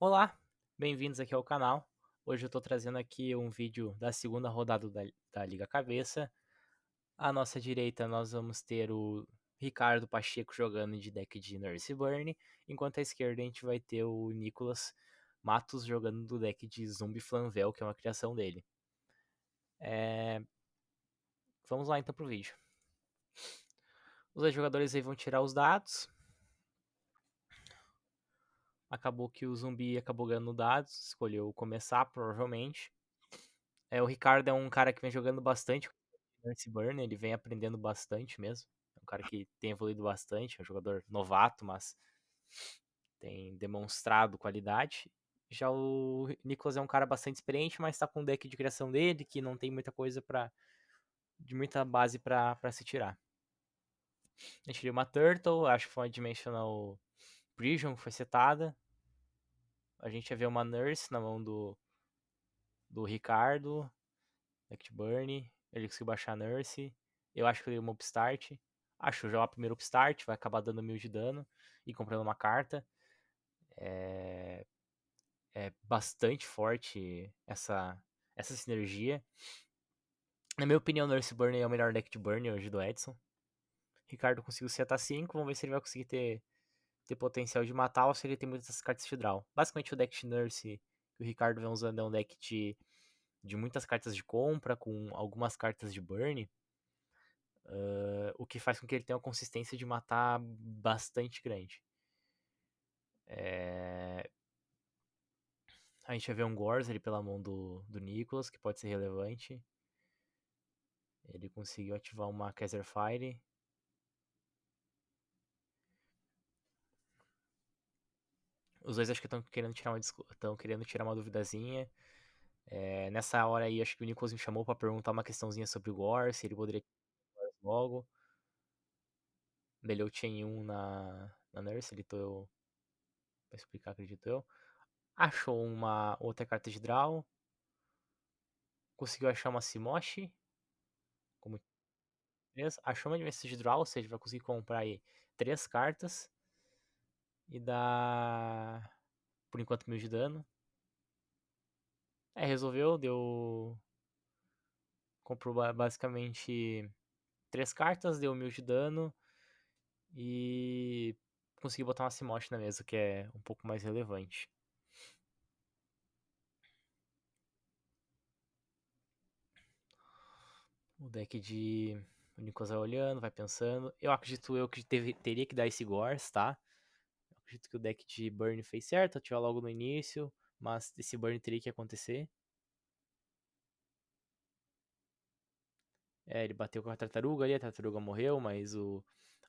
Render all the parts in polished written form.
Olá, bem-vindos aqui ao canal. Hoje eu estou trazendo aqui um vídeo da segunda rodada da Liga Cabeça. À nossa direita nós vamos ter o Ricardo Pacheco jogando de deck de Nurse Burn, enquanto à esquerda a gente vai ter o Nicolas Matos jogando do deck de Zumbi Flanvel, que é uma criação dele. Vamos lá então pro vídeo. Os dois jogadores aí vão tirar os dados. Acabou que o Zumbi acabou ganhando dados, escolheu começar provavelmente. O Ricardo é um cara que vem jogando bastante Nurse Burn, ele vem aprendendo bastante mesmo. É um cara que tem evoluído bastante, é um jogador novato, mas tem demonstrado qualidade. Já o Nicholas é um cara bastante experiente, mas tá com o deck de criação dele, que não tem muita coisa de muita base pra se tirar. A gente viu uma Turtle, acho que foi uma Dimensional Prison que foi setada. A gente ia ver uma Nurse na mão do Ricardo, deck de Burn. Ele conseguiu baixar a Nurse. Eu acho que ele deu uma Upstart. Acho já o primeiro Upstart, vai acabar dando 1000 de dano e comprando uma carta. É, é bastante forte essa sinergia. Na minha opinião, o Nurse Burn é o melhor deck de Burn hoje do Edson. Ricardo conseguiu setar 5, vamos ver se ele vai conseguir ter potencial de matar ou se ele tem muitas cartas de draw. Basicamente o deck de Nurse que o Ricardo vem usando é um deck de muitas cartas de compra, com algumas cartas de burn. O que faz com que ele tenha uma consistência de matar bastante grande. A gente vai ver um Gorz ali pela mão do Nicholas, que pode ser relevante. Ele conseguiu ativar uma Kaiser Fire. Os dois acho que estão querendo tirar uma duvidazinha. Nessa hora aí, acho que o Nicholas me chamou pra perguntar uma questãozinha sobre o Gorz, se ele poderia tirar logo. Dele eu Chain 1 na Nurse, ele tô pra explicar, acredito eu. Achou uma outra carta de draw. Conseguiu achar uma Simoshi. Como achou uma dimensão de draw, ou seja, vai conseguir comprar aí 3 cartas. E dá, por enquanto, 1000 de dano. Resolveu, deu. Comprou basicamente 3 cartas, deu 1000 de dano. E conseguiu botar uma Simosh na mesa, que é um pouco mais relevante. O deck de. O Nicolas vai olhando, vai pensando. Eu acredito que teria que dar esse Gors, tá? Eu acredito que o deck de Burn fez certo, ativar logo no início. Mas esse Burn teria que acontecer. Ele bateu com a tartaruga ali, a tartaruga morreu, mas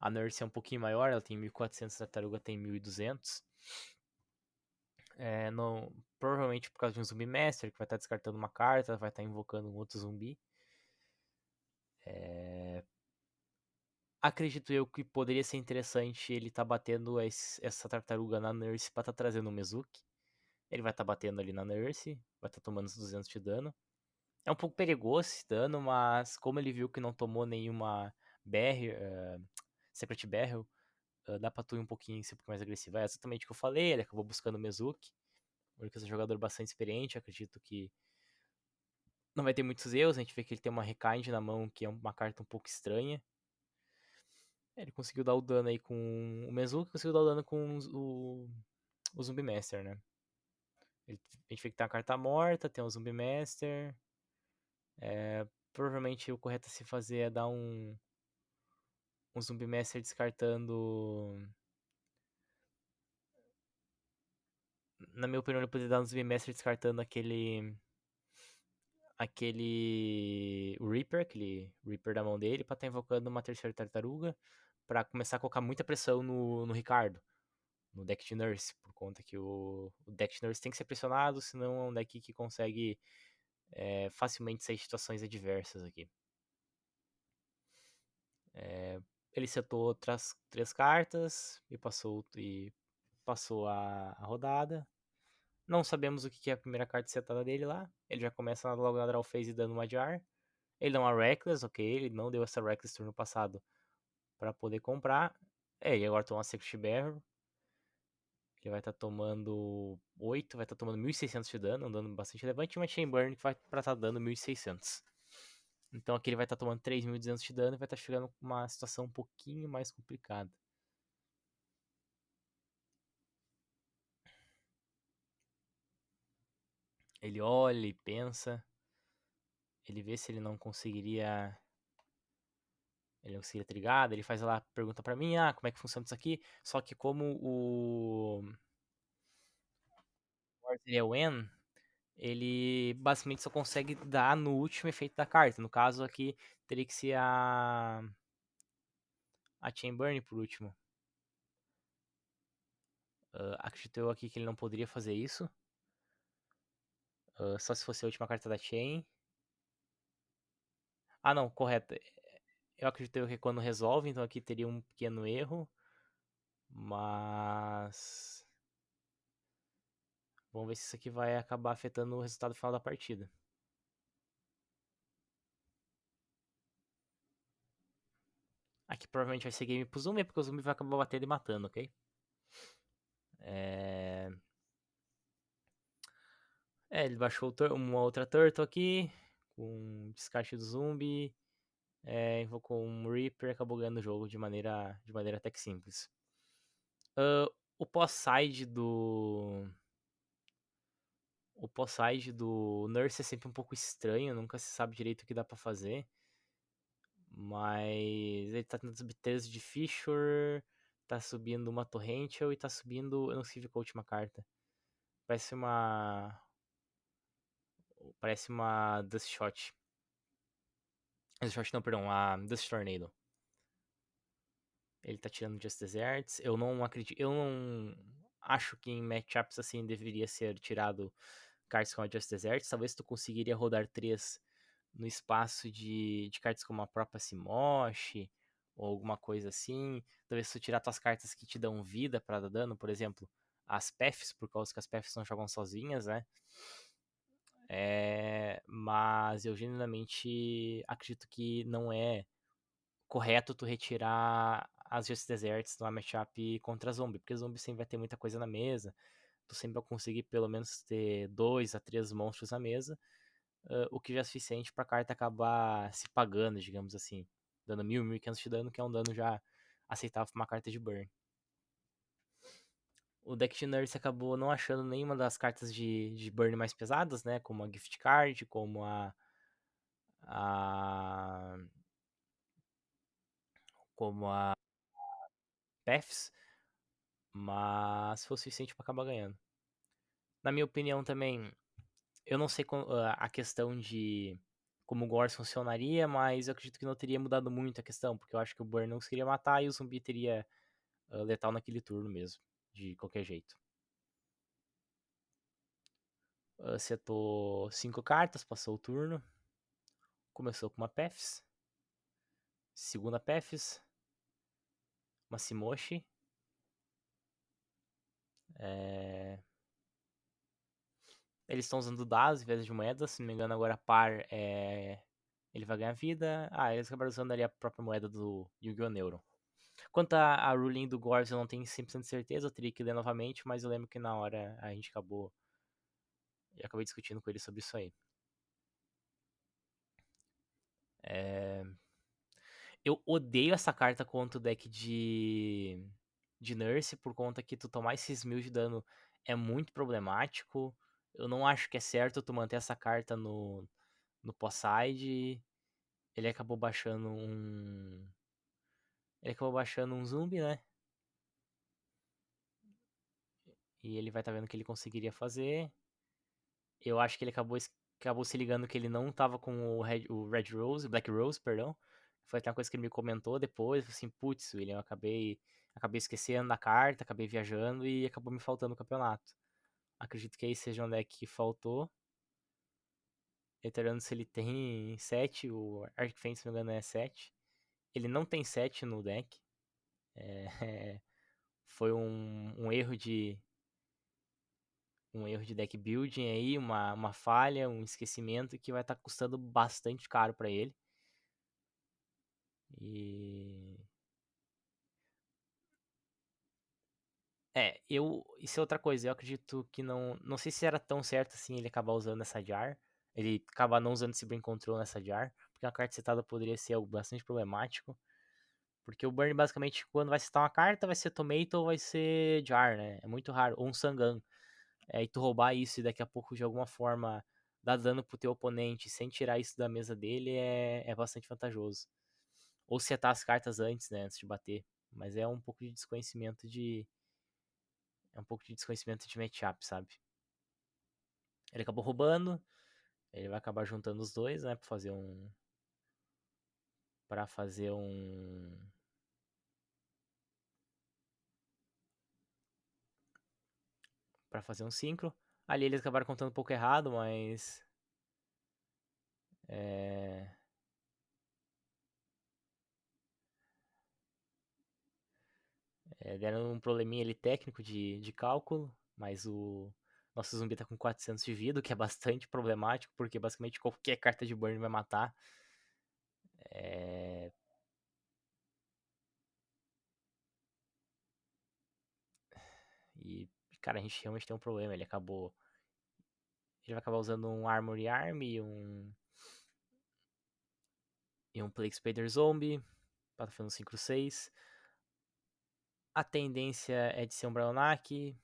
a Nurse é um pouquinho maior, ela tem 1400, a tartaruga tem 1200. Não, provavelmente por causa de um Zumbi Master, que vai estar descartando uma carta, vai estar invocando um outro zumbi. Acredito eu que poderia ser interessante ele estar batendo essa tartaruga na Nurse pra estar trazendo o Mezuki. Ele vai estar batendo ali na Nurse, vai estar tomando os 200 de dano. É um pouco perigoso esse dano, mas como ele viu que não tomou nenhuma BR, Secret Barrel, dá pra tu ir um pouquinho, ser um pouco mais agressivo. É exatamente o que eu falei, ele acabou buscando o Mezuki. O Lucas é um jogador bastante experiente, acredito que não vai ter muitos erros. A gente vê que ele tem uma Rekind na mão, que é uma carta um pouco estranha. Ele conseguiu dar o dano aí com o Mezuki, conseguiu dar o dano com o Zumbi Master, né? A gente vê que tem a carta morta, tem o Zumbi Master. Provavelmente o correto a se fazer é dar um Zumbi Master descartando. Na minha opinião, ele poderia dar um Zumbi Master descartando aquele Reaper, aquele Reaper da mão dele, pra estar invocando uma terceira tartaruga, pra começar a colocar muita pressão no Ricardo, no deck de Nurse, por conta que o deck de Nurse tem que ser pressionado, senão é um deck que consegue facilmente sair de situações adversas aqui. Ele setou outras 3 cartas e passou a rodada. Não sabemos o que é a primeira carta setada dele lá. Ele já começa logo na draw phase dando uma jar. Ele dá uma Reckless, ok. Ele não deu essa Reckless turno passado para poder comprar. E agora toma uma Secret Barrel. Ele vai estar tomando 8, vai estar tomando 1.600 de dano, um dano bastante relevante, e uma Chain Burn que vai pra estar dando 1.600. Então aqui ele vai estar tomando 3.200 de dano e vai estar chegando com uma situação um pouquinho mais complicada. Ele olha e pensa. Ele vê se ele não conseguiria. Ele não conseguiria trigar, ele faz lá, pergunta pra mim, como é que funciona isso aqui? Só que como o Lord ele é o N, ele basicamente só consegue dar no último efeito da carta. No caso aqui, teria que ser a Chainburn por último. Acredito eu aqui que ele não poderia fazer isso. Só se fosse a última carta da Chain. Ah, não, correto. Eu acredito eu que quando resolve, então aqui teria um pequeno erro. Mas. Vamos ver se isso aqui vai acabar afetando o resultado final da partida. Aqui provavelmente vai ser game pro Zumbi, porque o Zumbi vai acabar batendo e matando, ok? É... ele baixou uma outra Turtle aqui, com descarte do Zumbi, invocou um Reaper e acabou ganhando o jogo de maneira até que simples. O pós-side do... O pós-side do Nurse é sempre um pouco estranho, nunca se sabe direito o que dá pra fazer. Mas ele tá tentando subir 13 de Fissure, tá subindo uma Torrential e tá subindo... Eu não sei qual a última carta. Parece uma... Parece uma Dust Shot. Dust Shot não, perdão, a Dust Tornado. Ele tá tirando Just Deserts. Eu não acredito... Eu não acho que em matchups assim deveria ser tirado cartas como a Just Deserts. Talvez tu conseguiria rodar 3 no espaço de cartas como a própria Simoshi ou alguma coisa assim. Talvez se tu tirar tuas cartas que te dão vida pra dar dano, por exemplo, as Pefs, por causa que as Pefs não jogam sozinhas, né? Mas eu genuinamente acredito que não é correto tu retirar as Just Deserts numa matchup contra Zombie, porque Zombie sempre vai ter muita coisa na mesa, tu sempre vai conseguir pelo menos ter 2 a 3 monstros na mesa, o que já é suficiente pra carta acabar se pagando, digamos assim, dando 1.000, 1.500 de dano, que é um dano já aceitável pra uma carta de burn. O deck de Nurse acabou não achando nenhuma das cartas de burn mais pesadas, né? Como a Gift Card, como a como a Paths, mas foi o suficiente para acabar ganhando. Na minha opinião também, eu não sei a questão de como o Gors funcionaria, mas eu acredito que não teria mudado muito a questão, porque eu acho que o Burn não queria matar e o zumbi teria letal naquele turno mesmo, de qualquer jeito. Setou 5 cartas, passou o turno. Começou com uma Paths, segunda Paths, uma Simoshi. Eles estão usando dados em vez de moedas, se não me engano agora par ele vai ganhar vida. Eles acabaram usando ali a própria moeda do Yu-Gi-Oh! Neuro. Quanto a ruling do Gorz, eu não tenho 100% de certeza, eu teria que ler novamente, mas eu lembro que na hora a gente acabou. Eu acabei discutindo com ele sobre isso aí. É... Eu odeio essa carta contra o deck de Nurse, por conta que tu tomar esses 1.000 de dano é muito problemático. Eu não acho que é certo tu manter essa carta no pós-side. Ele acabou baixando um. Ele acabou baixando um zumbi, né? E ele vai estar vendo o que ele conseguiria fazer. Eu acho que ele acabou se ligando que ele não tava com o Red Rose, Black Rose, perdão. Foi até uma coisa que ele me comentou depois, assim, putz, William, eu acabei esquecendo da carta, acabei viajando e acabou me faltando o campeonato. Acredito que aí seja um deck que faltou. Reiterando se ele tem 7, o Arcfang, se não me engano, é 7. Ele não tem 7 no deck. Foi um erro de deck building aí, uma falha, um esquecimento que vai estar custando bastante caro para ele. E Isso é outra coisa, eu acredito que não sei se era tão certo assim ele acabar usando essa jar, ele acabar não usando esse Brain Control nessa jar, porque uma carta setada poderia ser algo bastante problemático, porque o Burn basicamente quando vai setar uma carta vai ser Tomato ou vai ser jar, né, é muito raro, ou um Sangan, e tu roubar isso e daqui a pouco de alguma forma dar dano pro teu oponente sem tirar isso da mesa dele é bastante vantajoso. Ou setar as cartas antes, né, antes de bater, mas é um pouco de desconhecimento de matchup, sabe? Ele acabou roubando. Ele vai acabar juntando os dois, né? Pra fazer um. Pra fazer um synchro. Ali eles acabaram contando um pouco errado, mas. É, deram um probleminha ali técnico de cálculo. Mas o. Nosso zumbi tá com 400 de vida, o que é bastante problemático, porque basicamente qualquer carta de burn vai matar. É, e, cara, a gente realmente tem um problema. Ele vai acabar usando um Armory Arm e um Plague Spader Zombie. Pra tá fazendo um 5/6. A tendência é de ser um Brayonak,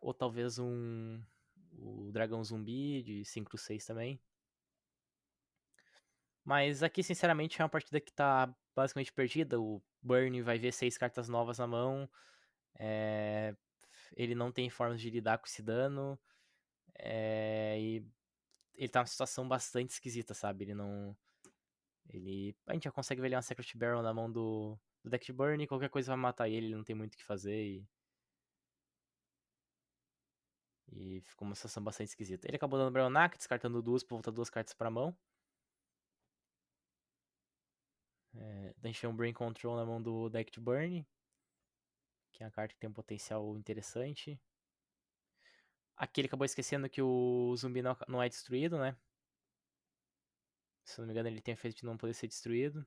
ou talvez o Dragão Zumbi de 5/6 também. Mas aqui, sinceramente, é uma partida que tá basicamente perdida. O Burn vai ver 6 cartas novas na mão. É, ele não tem formas de lidar com esse dano. E ele tá numa situação bastante esquisita, sabe? Ele não. A gente já consegue ver ele uma Secret Barrel na mão do deck de Burn e qualquer coisa vai matar ele não tem muito o que fazer. E ficou uma situação bastante esquisita. Ele acabou dando Brayonak, descartando duas pra voltar duas cartas pra mão. A gente tem um Brain Control na mão do deck de Burn, que é uma carta que tem um potencial interessante. Aqui ele acabou esquecendo que o zumbi não é destruído, né? Se não me engano, ele tem efeito de não poder ser destruído.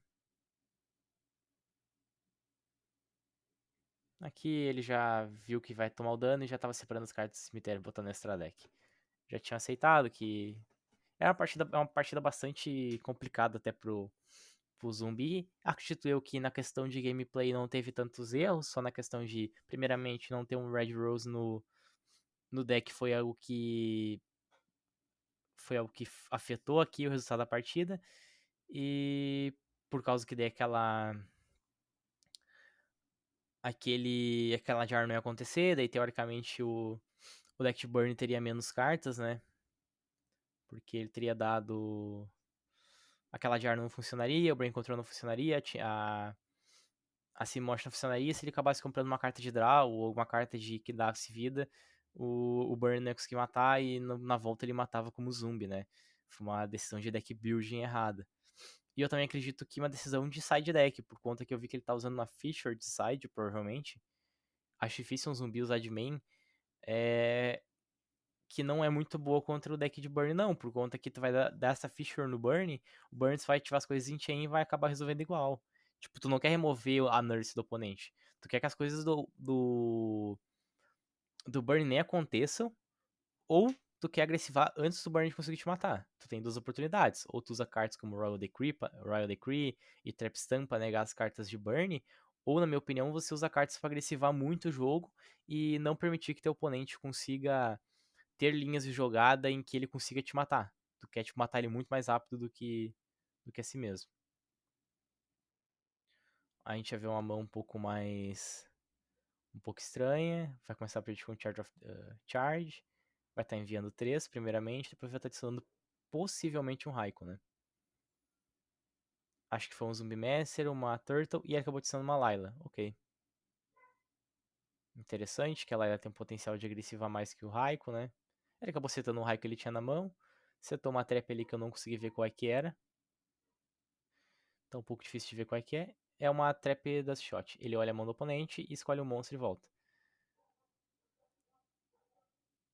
Aqui ele já viu que vai tomar o dano e já tava separando as cartas do cemitério e botando no extra deck. Já tinha aceitado que é uma partida bastante complicada até pro zumbi. Acredito eu que na questão de gameplay não teve tantos erros, só na questão de, primeiramente, não ter um Red Rose no deck foi algo que afetou aqui o resultado da partida. E por causa que daí aquela jar não ia acontecer, daí teoricamente o deck de Burn teria menos cartas, né? Porque ele teria dado. Aquela jar não funcionaria, o Brain Control não funcionaria, a Simosh não funcionaria se ele acabasse comprando uma carta de draw ou alguma carta que dava-se vida, o Burn não ia conseguir matar e na volta ele matava como zumbi, né? Foi uma decisão de deck building errada. E eu também acredito que uma decisão de side deck, por conta que eu vi que ele tá usando uma Fisher de side, provavelmente. Acho difícil um zumbi usar de main. É, que não é muito boa contra o deck de Burn, não, por conta que tu vai dar essa Fisher no Burn, o Burn vai ativar as coisas em chain e vai acabar resolvendo igual. Tipo, tu não quer remover a Nurse do oponente. Tu quer que as coisas do Burn nem aconteçam, ou tu quer agressivar antes do Burn conseguir te matar. Tu tem duas oportunidades. Ou tu usa cartas como Royal Decree e Trap Stun pra negar as cartas de Burn, ou, na minha opinião, você usa cartas pra agressivar muito o jogo e não permitir que teu oponente consiga ter linhas de jogada em que ele consiga te matar. Tu quer tipo, matar ele muito mais rápido do que a si mesmo. A gente vai ver uma mão um pouco estranha. Vai começar a partir com Charge of Charge. Vai estar enviando 3 primeiramente, depois vai estar adicionando possivelmente um Raikou, né? Acho que foi um Zumbi Master, uma Turtle e ele acabou adicionando uma Layla. Ok. Interessante que a Layla tem um potencial de agressiva mais que o Raikou, né? Ele acabou setando um Raikou que ele tinha na mão. Setou uma trap ali que eu não consegui ver qual é que era. Tá um pouco difícil de ver qual é que é. É uma trap das shot. Ele olha a mão do oponente e escolhe um monstro e volta.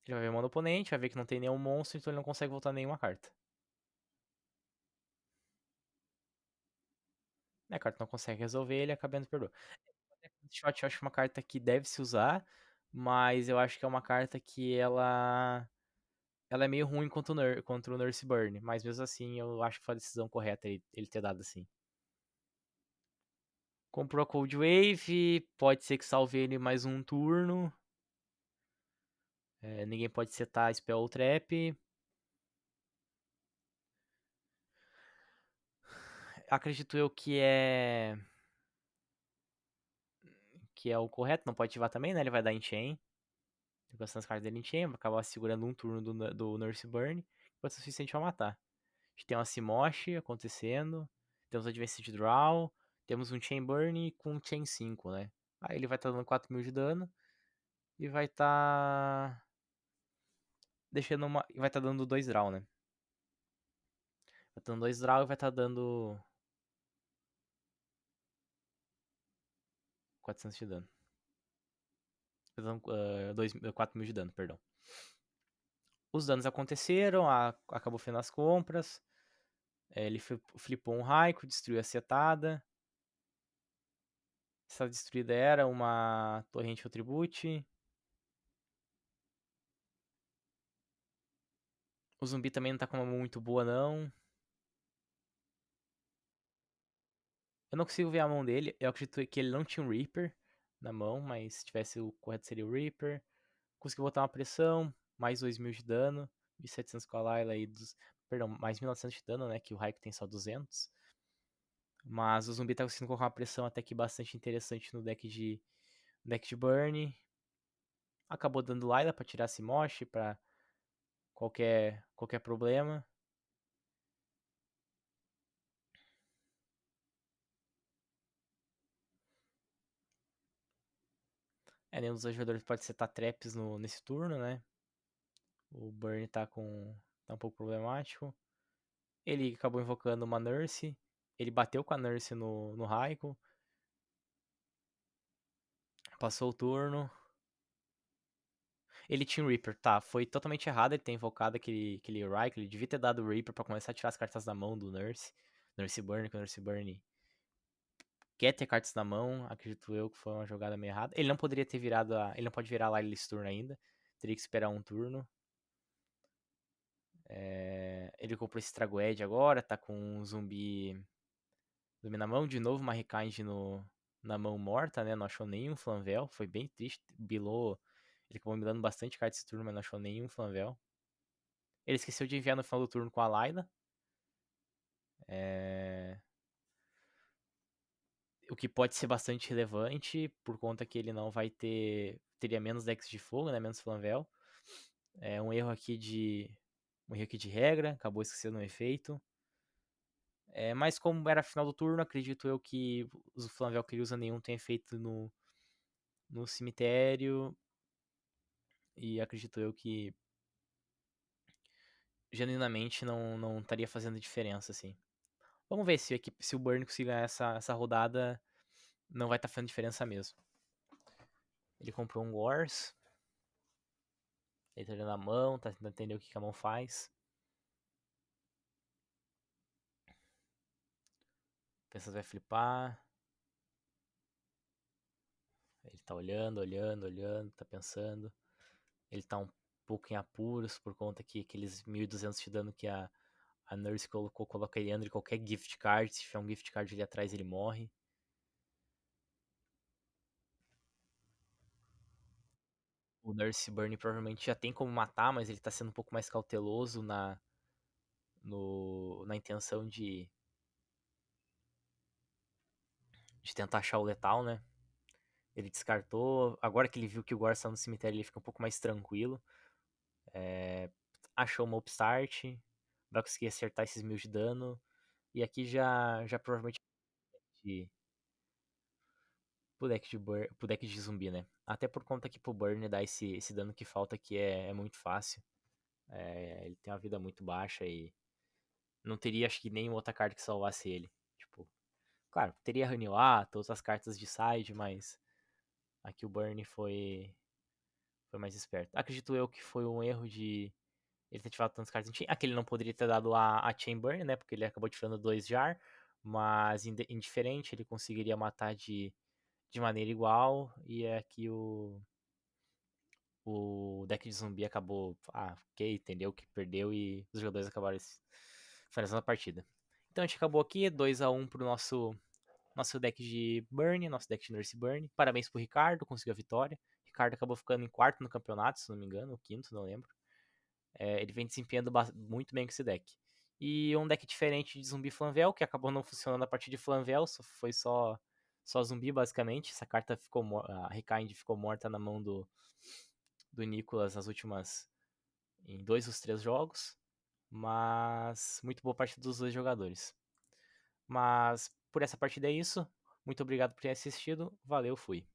Ele vai ver a mão do oponente, vai ver que não tem nenhum monstro, então ele não consegue voltar nenhuma carta. A carta não consegue resolver, ele acaba indo perder. Shot eu acho uma carta que deve se usar, mas eu acho que é uma carta que ela é meio ruim contra o Nurse Burn, mas mesmo assim eu acho que foi a decisão correta ele ter dado assim. Comprou a Cold Wave, pode ser que salve ele mais um turno. Ninguém pode setar Spell ou Trap. Acredito eu que é o correto, não pode ativar também, né? Ele vai dar Enchain. Gastando as cartas dele em Chain, vai acabar segurando um turno do Nurse Burn, pode ser suficiente pra matar. A gente tem uma Simoshi acontecendo, temos Advanced Draw, temos um Chain Burn com um Chain 5, né? Aí ele vai estar dando 4.000 de dano e vai estar deixando uma. E vai estar dando 2 draw, né? Vai estar dando 2 draw e vai estar dando 400 de dano. Vai dando 4.000 de dano, perdão. Os danos aconteceram, acabou fazendo as compras. Ele flipou um Raikou, destruiu a setada. Essa destruída era uma torrente Tribute. O zumbi também não tá com uma mão muito boa, não. Eu não consigo ver a mão dele. Eu acredito que ele não tinha um Reaper na mão, mas se tivesse o correto seria o Reaper. Conseguiu botar uma pressão, mais 2.000 de dano. 1.700 com a Layla e perdão, mais 1.900 de dano, né? Que o Raikou tem só 200. Mas o zumbi tá conseguindo colocar uma pressão até que bastante interessante no deck de Burn. Acabou dando Layla pra tirar Simoshi, pra qualquer problema. Nenhum dos dois jogadores pode setar traps nesse turno, né? O Burn tá um pouco problemático. Ele acabou invocando uma Nurse. Ele bateu com a Nurse no Raikou. Passou o turno. Ele tinha o Reaper, tá? Foi totalmente errado ele ter invocado aquele Raikou. Ele devia ter dado o Reaper pra começar a tirar as cartas da mão do Nurse. Nurse Burn, que o Nurse Burn quer ter cartas na mão. Acredito eu que foi uma jogada meio errada. Ele não poderia ter virado Ele não pode virar lá esse turno ainda. Teria que esperar um turno. Ele comprou esse Tragoed agora, tá com um zumbi na mão. De novo, uma Rekind na mão morta, né? Não achou nenhum Flamvel. Foi bem triste. Ele acabou me dando bastante carta esse turno, mas não achou nenhum Flamvel. Ele esqueceu de enviar no final do turno com a Layla. O que pode ser bastante relevante, por conta que ele não vai ter. Teria menos decks de fogo, né? Menos Flamvel. É um erro aqui de. Um erro aqui de regra, acabou esquecendo um efeito. Mas como era final do turno, acredito eu que o Flamvel que ele usa nenhum tem efeito no cemitério. E acredito eu que genuinamente não estaria fazendo diferença, assim. Vamos ver se o Burn conseguir ganhar essa rodada, não vai estar fazendo diferença mesmo. Ele comprou um Wars. Ele tá olhando a mão, tá tentando entender o que a mão faz. Pensa se vai flipar. Ele tá olhando, tá pensando. Ele tá um pouco em apuros por conta que aqueles 1.200 de dano que a Nurse colocou, coloca ele under qualquer gift card. Se tiver um gift card ali atrás, ele morre. O Nurse Burn provavelmente já tem como matar, mas ele tá sendo um pouco mais cauteloso na intenção de tentar achar o letal, né? Ele descartou. Agora que ele viu que o Gore está no cemitério, ele fica um pouco mais tranquilo. Achou uma upstart. Vai conseguir acertar esses 1.000 de dano. E aqui já provavelmente de, pro deck de zumbi, né? Até por conta que pro Burn dar esse dano que falta aqui é muito fácil. Ele tem uma vida muito baixa e não teria, acho que, nenhuma outra carta que salvasse ele. Tipo, claro, teria Haniwa, todas as cartas de side, mas aqui o Burn foi mais esperto. Acredito eu que foi um erro de ele ter ativado tantas cartas em Chain. Aqui ele não poderia ter dado a Chain Burn, né? Porque ele acabou tirando 2 Jar. Mas indiferente, ele conseguiria matar de de maneira igual, e é que o deck de zumbi acabou, ok, entendeu que perdeu e os jogadores acabaram finalizando a partida. Então a gente acabou aqui, 2-1 pro nosso deck de Burn, nosso deck de Nurse Burn. Parabéns pro Ricardo, conseguiu a vitória. Ricardo acabou ficando em quarto no campeonato, se não me engano, ou quinto, não lembro. Ele vem desempenhando muito bem com esse deck. E um deck diferente de Zumbi Flanvel, que acabou não funcionando a partir de Flanvel, foi só zumbi basicamente. Essa carta ficou a Rekind ficou morta na mão do Nicolas em 2 dos 3 jogos. Mas muito boa partida dos 2 jogadores. Mas por essa partida é isso. Muito obrigado por ter assistido. Valeu, fui.